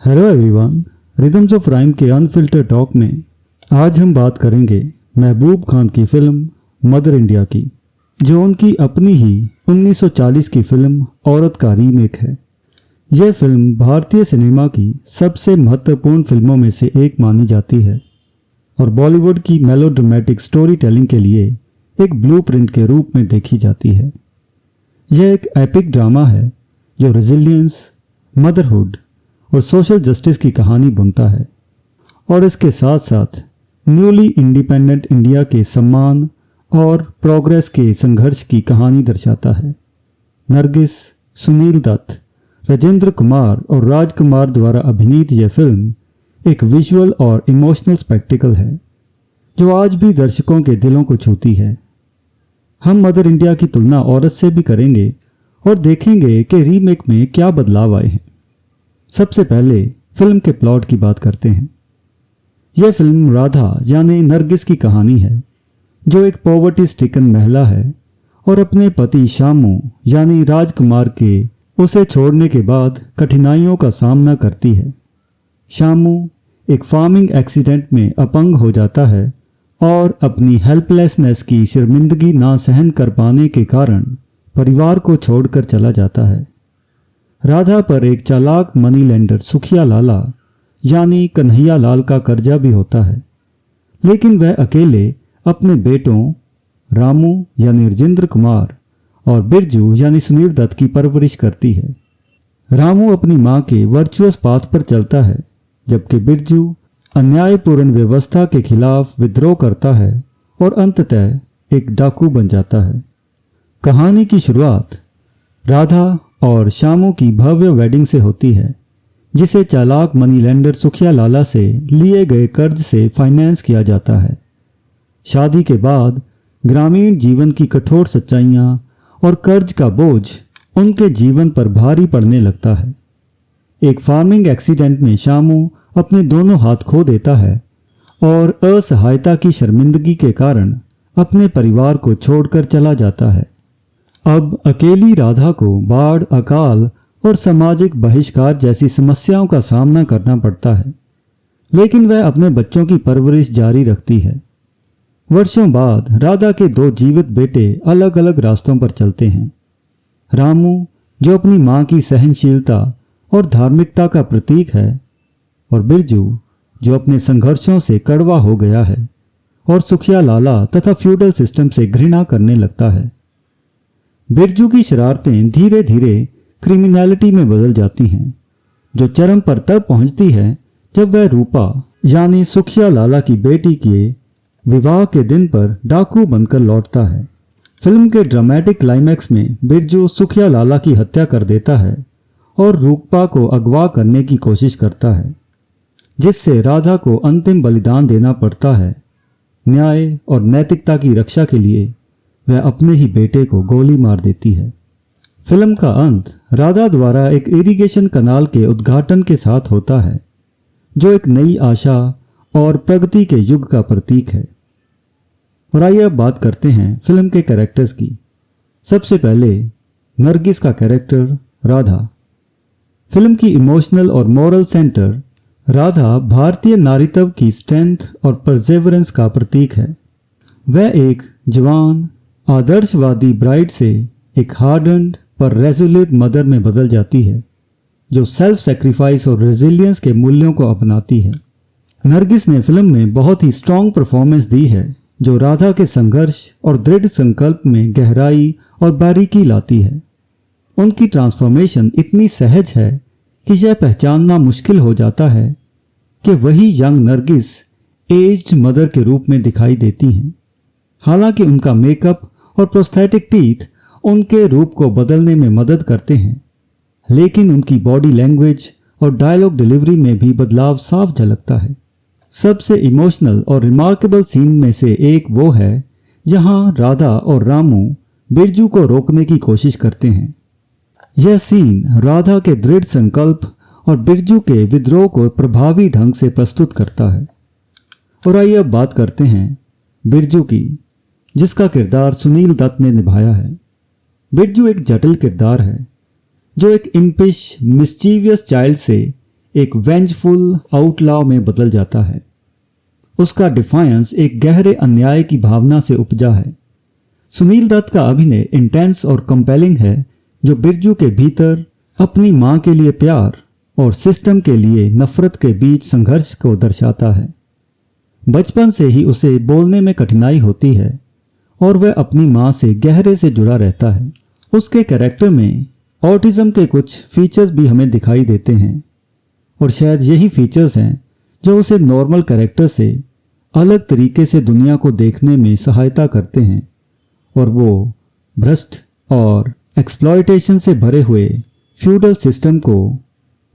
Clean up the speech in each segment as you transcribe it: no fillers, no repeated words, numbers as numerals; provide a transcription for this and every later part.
Hello everyone, rhythms of rhyme के unfilter talk में आज हम बात करेंगे महबूब खान की फिल्म मदर इंडिया की, जो उनकी अपनी ही 1940 की फिल्म औरत का रीमेक है। यह फिल्म भारतीय सिनेमा की सबसे महत्वपूर्ण फिल्मों में से एक मानी जाती है और बॉलीवुड की मेलोड्रामेटिक स्टोरी टेलिंग के लिए एक ब्लूप्रिंट के रूप में देखी जाती है। यह एक एपिक ड्रामा है जो रेजिलियंस, मदरहुड और सोशल जस्टिस की कहानी बुनता है और इसके साथ साथ न्यूली इंडिपेंडेंट इंडिया के सम्मान और प्रोग्रेस के संघर्ष की कहानी दर्शाता है। नरगिस, सुनील दत्त, राजेंद्र कुमार और राजकुमार द्वारा अभिनीत यह फिल्म एक विजुअल और इमोशनल स्पेक्टिकल है जो आज भी दर्शकों के दिलों को छूती है। हम मदर इंडिया की तुलना औरत से भी करेंगे और देखेंगे कि रीमेक में क्या बदलाव आए हैं। सबसे पहले फिल्म के प्लॉट की बात करते हैं। यह फिल्म राधा यानी नरगिस की कहानी है, जो एक पॉवर्टी स्ट्रिकन महिला है और अपने पति शामू यानी राजकुमार के उसे छोड़ने के बाद कठिनाइयों का सामना करती है। शामू एक फार्मिंग एक्सीडेंट में अपंग हो जाता है और अपनी हेल्पलेसनेस की शर्मिंदगी ना सहन कर पाने के कारण परिवार को छोड़कर चला जाता है। राधा पर एक चालाक मनी लेंडर सुखिया लाला यानी कन्हैया लाल का कर्जा भी होता है, लेकिन वह अकेले अपने बेटों रामू यानी राजेंद्र कुमार और बिरजू यानी सुनील दत्त की परवरिश करती है। रामू अपनी मां के वर्चुअस पाथ पर चलता है, जबकि बिरजू अन्यायपूर्ण व्यवस्था के खिलाफ विद्रोह करता है और अंततः एक डाकू बन जाता है। कहानी की शुरुआत राधा और शामू की भव्य वेडिंग से होती है, जिसे चालाक मनी लेंडर सुखिया लाला से लिए गए कर्ज से फाइनेंस किया जाता है। शादी के बाद ग्रामीण जीवन की कठोर सच्चाइयां और कर्ज का बोझ उनके जीवन पर भारी पड़ने लगता है। एक फार्मिंग एक्सीडेंट में शामू अपने दोनों हाथ खो देता है और असहायता की शर्मिंदगी के कारण अपने परिवार को छोड़कर चला जाता है। अब अकेली राधा को बाढ़, अकाल और सामाजिक बहिष्कार जैसी समस्याओं का सामना करना पड़ता है, लेकिन वह अपने बच्चों की परवरिश जारी रखती है। वर्षों बाद राधा के दो जीवित बेटे अलग अलग रास्तों पर चलते हैं। रामू, जो अपनी मां की सहनशीलता और धार्मिकता का प्रतीक है, और बिरजू, जो अपने संघर्षों से कड़वा हो गया है और सुखिया लाला तथा फ्यूडल सिस्टम से घृणा करने लगता है। बिरजू की शरारतें धीरे धीरे क्रिमिनलिटी में बदल जाती हैं, जो चरम पर तब पहुंचती है जब वह रूपा यानी सुखिया लाला की बेटी के विवाह के दिन पर डाकू बनकर लौटता है। फिल्म के ड्रामेटिक क्लाइमैक्स में बिरजू सुखिया लाला की हत्या कर देता है और रूपा को अगवा करने की कोशिश करता है, जिससे राधा को अंतिम बलिदान देना पड़ता है। न्याय और नैतिकता की रक्षा के लिए वह अपने ही बेटे को गोली मार देती है। फिल्म का अंत राधा द्वारा एक इरिगेशन कनाल के उद्घाटन के साथ होता है, जो एक नई आशा और प्रगति के युग का प्रतीक है। और आइए अब बात करते हैं फिल्म के कैरेक्टर्स की। सबसे पहले नरगिस का कैरेक्टर राधा। फिल्म की इमोशनल और मॉरल सेंटर राधा भारतीय नारीत्व की स्ट्रेंथ और परसेवरेंस का प्रतीक है। वह एक जवान आदर्शवादी ब्राइड से एक हार्डन्ड पर रेजोल्यूट मदर में बदल जाती है, जो सेल्फ सेक्रीफाइस और रेजिलियंस के मूल्यों को अपनाती है। नरगिस ने फिल्म में बहुत ही स्ट्रॉन्ग परफॉर्मेंस दी है, जो राधा के संघर्ष और दृढ़ संकल्प में गहराई और बारीकी लाती है। उनकी ट्रांसफॉर्मेशन इतनी सहज है कि यह पहचानना मुश्किल हो जाता है कि वही यंग नरगिस एज्ड मदर के रूप में दिखाई देती हैं। हालांकि उनका मेकअप और प्रोस्थेटिक टीथ उनके रूप को बदलने में मदद करते हैं, लेकिन उनकी बॉडी लैंग्वेज और डायलॉग डिलीवरी में भी बदलाव साफ झलकता है। सबसे इमोशनल और रिमार्केबल सीन में से एक वो है जहां राधा और रामू बिरजू को रोकने की कोशिश करते हैं। यह सीन राधा के दृढ़ संकल्प और बिरजू के विद्रोह को प्रभावी ढंग से प्रस्तुत करता है। और आइए अब बात करते हैं बिरजू की, जिसका किरदार सुनील दत्त ने निभाया है। बिरजू एक जटिल किरदार है, जो एक इम्पिश मिस्चीवियस चाइल्ड से एक वेंजफुल आउटलॉ में बदल जाता है। उसका डिफायंस एक गहरे अन्याय की भावना से उपजा है। सुनील दत्त का अभिनय इंटेंस और कंपेलिंग है, जो बिरजू के भीतर अपनी मां के लिए प्यार और सिस्टम के लिए नफरत के बीच संघर्ष को दर्शाता है। बचपन से ही उसे बोलने में कठिनाई होती है और वह अपनी मां से गहरे से जुड़ा रहता है। उसके कैरेक्टर में ऑटिज्म के कुछ फीचर्स भी हमें दिखाई देते हैं और शायद यही फीचर्स हैं जो उसे नॉर्मल कैरेक्टर से अलग तरीके से दुनिया को देखने में सहायता करते हैं और वो भ्रष्ट और एक्सप्लॉयटेशन से भरे हुए फ्यूडल सिस्टम को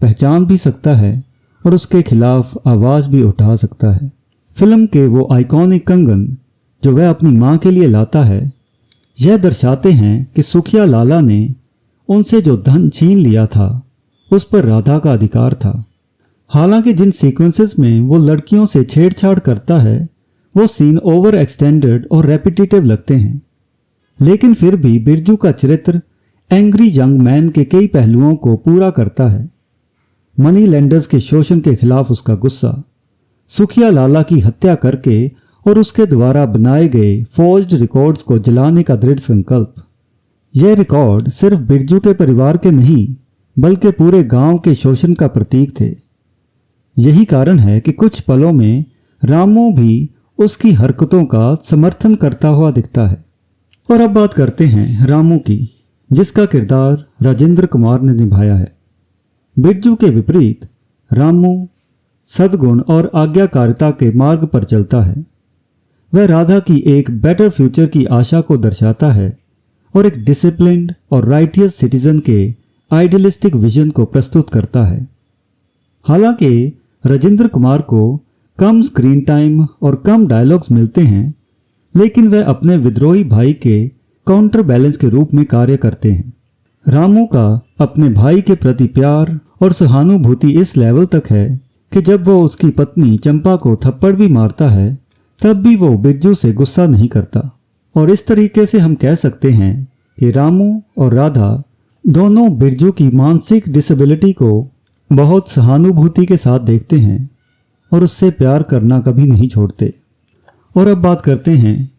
पहचान भी सकता है और उसके खिलाफ आवाज़ भी उठा सकता है। फिल्म के वो आइकॉनिक कंगन जो वह अपनी मां के लिए लाता है, यह दर्शाते हैं कि सुखिया लाला ने उनसे जो धन छीन लिया था उस पर राधा का अधिकार था। हालांकि जिन सीक्वेंसेस में वो लड़कियों से छेड़छाड़ करता है वो सीन ओवर एक्सटेंडेड और रेपिटेटिव लगते हैं, लेकिन फिर भी बिरजू का चरित्र एंग्री यंग मैन के कई पहलुओं को पूरा करता है। मनी लेंडर्स के शोषण के खिलाफ उसका गुस्सा, सुखिया लाला की हत्या करके और उसके द्वारा बनाए गए फॉर्ज्ड रिकॉर्ड्स को जलाने का दृढ़ संकल्प। यह रिकॉर्ड सिर्फ बिरजू के परिवार के नहीं बल्कि पूरे गांव के शोषण का प्रतीक थे। यही कारण है कि कुछ पलों में रामू भी उसकी हरकतों का समर्थन करता हुआ दिखता है। और अब बात करते हैं रामू की, जिसका किरदार राजेंद्र कुमार ने निभाया है। बिरजू के विपरीत रामू सद्गुण और आज्ञाकारिता के मार्ग पर चलता है। वह राधा की एक बेटर फ्यूचर की आशा को दर्शाता है और एक डिसिप्लिन्ड और राइटियस सिटीजन के आइडियलिस्टिक विजन को प्रस्तुत करता है। हालांकि राजेंद्र कुमार को कम स्क्रीन टाइम और कम डायलॉग्स मिलते हैं, लेकिन वह अपने विद्रोही भाई के काउंटर बैलेंस के रूप में कार्य करते हैं। रामू का अपने भाई के प्रति प्यार और सहानुभूति इस लेवल तक है कि जब वो उसकी पत्नी चंपा को थप्पड़ भी मारता है तब भी वो बिरजू से गुस्सा नहीं करता। और इस तरीके से हम कह सकते हैं कि रामू और राधा दोनों बिरजू की मानसिक डिसेबिलिटी को बहुत सहानुभूति के साथ देखते हैं और उससे प्यार करना कभी नहीं छोड़ते। और अब बात करते हैं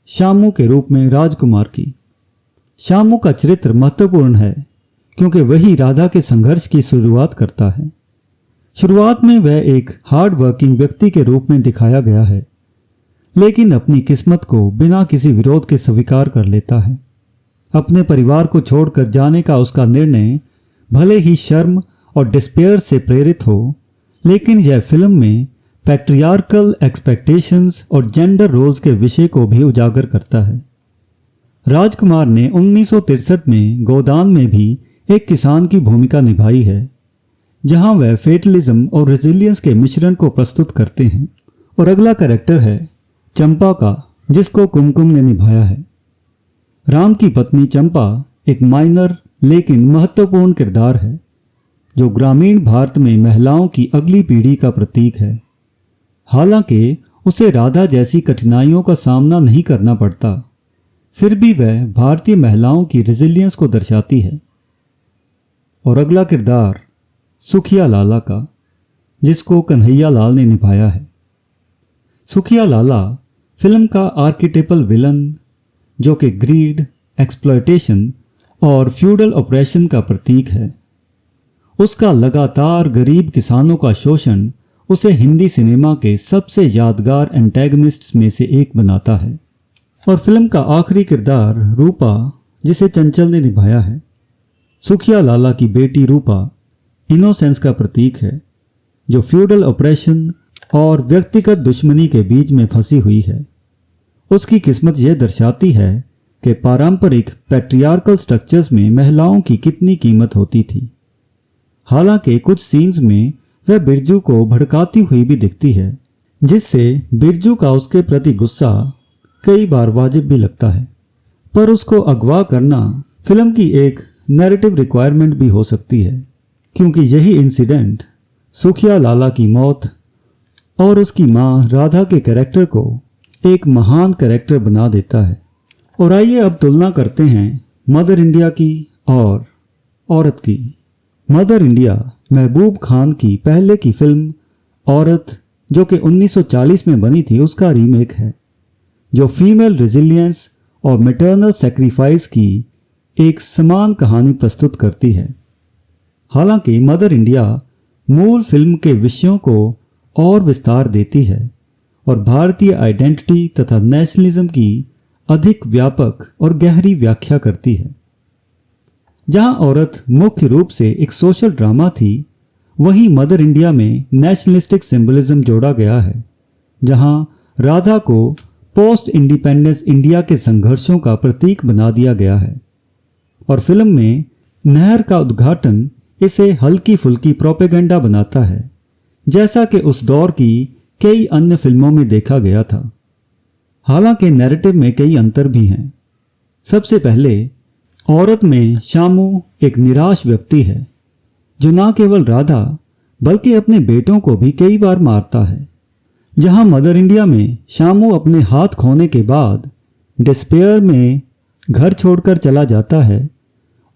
शामू के रूप में राजकुमार की। शामू का चरित्र महत्वपूर्ण है क्योंकि वही राधा के संघर्ष की शुरुआत करता है। शुरुआत में वह एक हार्ड वर्किंग व्यक्ति के रूप में दिखाया गया है, लेकिन अपनी किस्मत को बिना किसी विरोध के स्वीकार कर लेता है। अपने परिवार को छोड़कर जाने का उसका निर्णय भले ही शर्म और डिस्पेयर से प्रेरित हो, लेकिन यह फिल्म में पैट्रियार्कल एक्सपेक्टेशंस और जेंडर रोल्स के विषय को भी उजागर करता है। राजकुमार ने 1963 में गोदान में भी एक किसान की भूमिका निभाई है, जहां वह फेटलिज्म और रेजिलियंस के मिश्रण को प्रस्तुत करते हैं। और अगला कैरेक्टर है चंपा का, जिसको कुमकुम ने निभाया है। राम की पत्नी चंपा एक माइनर लेकिन महत्वपूर्ण किरदार है, जो ग्रामीण भारत में महिलाओं की अगली पीढ़ी का प्रतीक है। हालांकि उसे राधा जैसी कठिनाइयों का सामना नहीं करना पड़ता, फिर भी वह भारतीय महिलाओं की रेजिलियंस को दर्शाती है। और अगला किरदार सुखिया लाला का, जिसको कन्हैया लाल ने निभाया है। सुखिया लाला फिल्म का आर्किटाइपल विलन, जो कि ग्रीड, एक्सप्लॉयटेशन और फ्यूडल ऑपरेशन का प्रतीक है। उसका लगातार गरीब किसानों का शोषण उसे हिंदी सिनेमा के सबसे यादगार एंटेगनिस्ट्स में से एक बनाता है। और फिल्म का आखिरी किरदार रूपा, जिसे चंचल ने निभाया है। सुखिया लाला की बेटी रूपा इनोसेंस का प्रतीक है, जो फ्यूडल ऑपरेशन और व्यक्तिगत दुश्मनी के बीच में फंसी हुई है। उसकी किस्मत यह दर्शाती है कि पारंपरिक पैट्रियार्कल स्ट्रक्चर्स में महिलाओं की कितनी कीमत होती थी। हालांकि कुछ सीन्स में वह बिरजू को भड़काती हुई भी दिखती है, जिससे बिरजू का उसके प्रति गुस्सा कई बार वाजिब भी लगता है। पर उसको अगवा करना फिल्म की एक नैरेटिव रिक्वायरमेंट भी हो सकती है, क्योंकि यही इंसिडेंट सुखिया लाला की मौत और उसकी मां राधा के कैरेक्टर को एक महान कैरेक्टर बना देता है। और आइए अब तुलना करते हैं मदर इंडिया की और औरत की। मदर इंडिया महबूब खान की पहले की फिल्म औरत, जो कि 1940 में बनी थी, उसका रीमेक है, जो फीमेल रेजिलियंस और मैटरनल सेक्रीफाइस की एक समान कहानी प्रस्तुत करती है। हालांकि मदर इंडिया मूल फिल्म के विषयों को और विस्तार देती है और भारतीय आइडेंटिटी तथा नेशनलिज्म की अधिक व्यापक और गहरी व्याख्या करती है। जहां औरत मुख्य रूप से एक सोशल ड्रामा थी, वहीं मदर इंडिया में नेशनलिस्टिक सिंबलिज्म जोड़ा गया है, जहां राधा को पोस्ट इंडिपेंडेंस इंडिया के संघर्षों का प्रतीक बना दिया गया है और फिल्म में नहर का उद्घाटन इसे हल्की फुल्की प्रोपेगेंडा बनाता है, जैसा कि उस दौर की कई अन्य फिल्मों में देखा गया था। हालांकि नैरेटिव में कई अंतर भी हैं। सबसे पहले, औरत में शामू एक निराश व्यक्ति है जो न केवल राधा बल्कि अपने बेटों को भी कई बार मारता है। जहां मदर इंडिया में शामू अपने हाथ खोने के बाद डिस्पेयर में घर छोड़कर चला जाता है,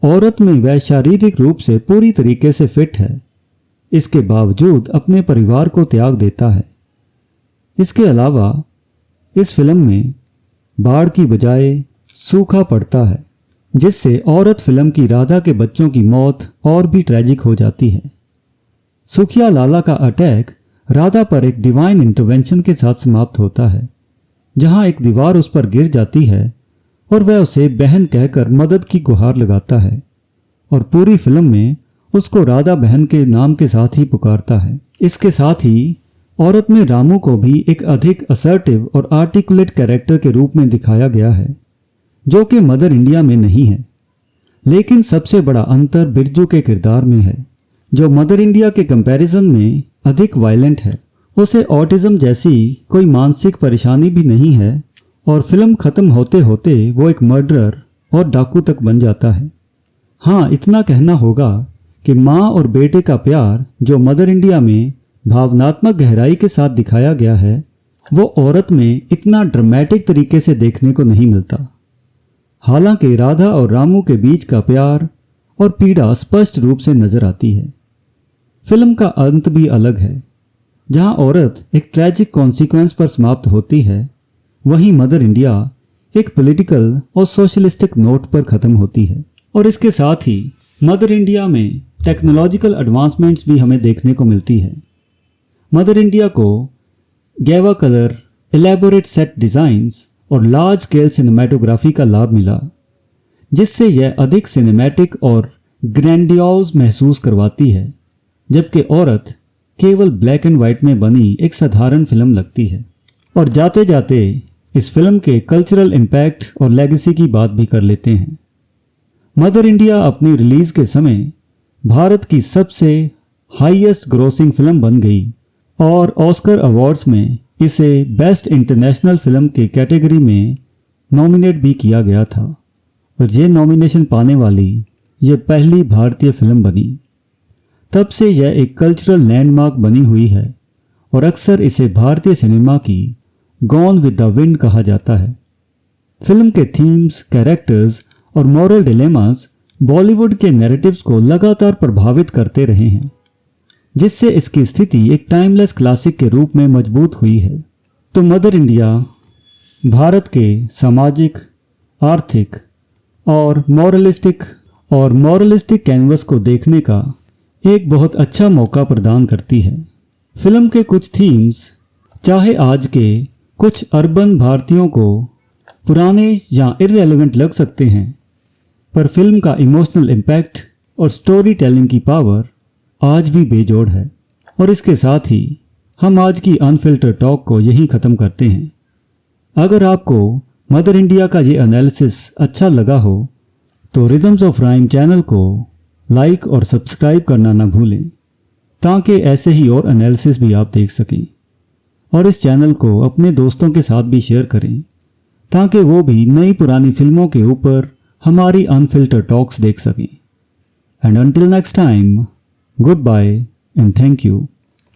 औरत में वह शारीरिक रूप से पूरी तरीके से फिट है, इसके बावजूद अपने परिवार को त्याग देता है। इसके अलावा इस फिल्म में बाढ़ की बजाय सूखा पड़ता है, जिससे औरत फिल्म की राधा के बच्चों की मौत और भी ट्रेजिक हो जाती है। सुखिया लाला का अटैक राधा पर एक डिवाइन इंटरवेंशन के साथ समाप्त होता है, जहां एक दीवार उस पर गिर जाती है और वह उसे बहन कहकर मदद की गुहार लगाता है और पूरी फिल्म में उसको राधा बहन के नाम के साथ ही पुकारता है। इसके साथ ही औरत में रामू को भी एक अधिक असर्टिव और आर्टिकुलेट कैरेक्टर के रूप में दिखाया गया है, जो कि मदर इंडिया में नहीं है। लेकिन सबसे बड़ा अंतर बिरजू के किरदार में है, जो मदर इंडिया के कंपैरिजन में अधिक वायलेंट है। उसे ऑटिज्म जैसी कोई मानसिक परेशानी भी नहीं है और फिल्म खत्म होते होते वो एक मर्डरर और डाकू तक बन जाता है। हाँ, इतना कहना होगा कि माँ और बेटे का प्यार जो मदर इंडिया में भावनात्मक गहराई के साथ दिखाया गया है, वो औरत में इतना ड्रामेटिक तरीके से देखने को नहीं मिलता। हालांकि राधा और रामू के बीच का प्यार और पीड़ा स्पष्ट रूप से नजर आती है। फिल्म का अंत भी अलग है, जहां औरत एक ट्रैजिक कॉन्सिक्वेंस पर समाप्त होती है, वहीं मदर इंडिया एक पॉलिटिकल और सोशलिस्टिक नोट पर खत्म होती है। और इसके साथ ही मदर इंडिया में टेक्नोलॉजिकल एडवांसमेंट्स भी हमें देखने को मिलती है। मदर इंडिया को गैवा कलर, एलैबोरेट सेट डिज़ाइंस और लार्ज स्केल सिनेमेटोग्राफी का लाभ मिला, जिससे यह अधिक सिनेमैटिक और ग्रैंडियोज महसूस करवाती है, जबकि औरत केवल ब्लैक एंड वाइट में बनी एक साधारण फिल्म लगती है। और जाते जाते इस फिल्म के कल्चरल इम्पैक्ट और लेगेसी की बात भी कर लेते हैं। मदर इंडिया अपनी रिलीज के समय भारत की सबसे हाईएस्ट ग्रोसिंग फिल्म बन गई और ऑस्कर अवार्ड्स में इसे बेस्ट इंटरनेशनल फिल्म के कैटेगरी में नॉमिनेट भी किया गया था और ये नॉमिनेशन पाने वाली ये पहली भारतीय फिल्म बनी। तब से यह एक कल्चरल लैंडमार्क बनी हुई है और अक्सर इसे भारतीय सिनेमा की गॉन विद द विंड कहा जाता है। फिल्म के थीम्स, कैरेक्टर्स और मॉरल डिलेमास बॉलीवुड के नैरेटिव्स को लगातार प्रभावित करते रहे हैं, जिससे इसकी स्थिति एक टाइमलेस क्लासिक के रूप में मजबूत हुई है। तो मदर इंडिया भारत के सामाजिक, आर्थिक और मॉरलिस्टिक कैनवस को देखने का एक बहुत अच्छा मौका प्रदान करती है। फिल्म के कुछ थीम्स चाहे आज के कुछ अर्बन भारतीयों को पुराने या इररेलेवेंट लग सकते हैं, पर फिल्म का इमोशनल इम्पैक्ट और स्टोरी टेलिंग की पावर आज भी बेजोड़ है। और इसके साथ ही हम आज की अनफिल्टर्ड टॉक को यहीं ख़त्म करते हैं। अगर आपको मदर इंडिया का ये एनालिसिस अच्छा लगा हो तो रिदम्स ऑफ राइम चैनल को लाइक और सब्सक्राइब करना ना भूलें, ताकि ऐसे ही और एनालिसिस भी आप देख सकें। और इस चैनल को अपने दोस्तों के साथ भी शेयर करें, ताकि वो भी नई पुरानी फिल्मों के ऊपर हमारी अनफिल्टर्ड टॉक्स देख सकें। And until next time, goodbye and thank you.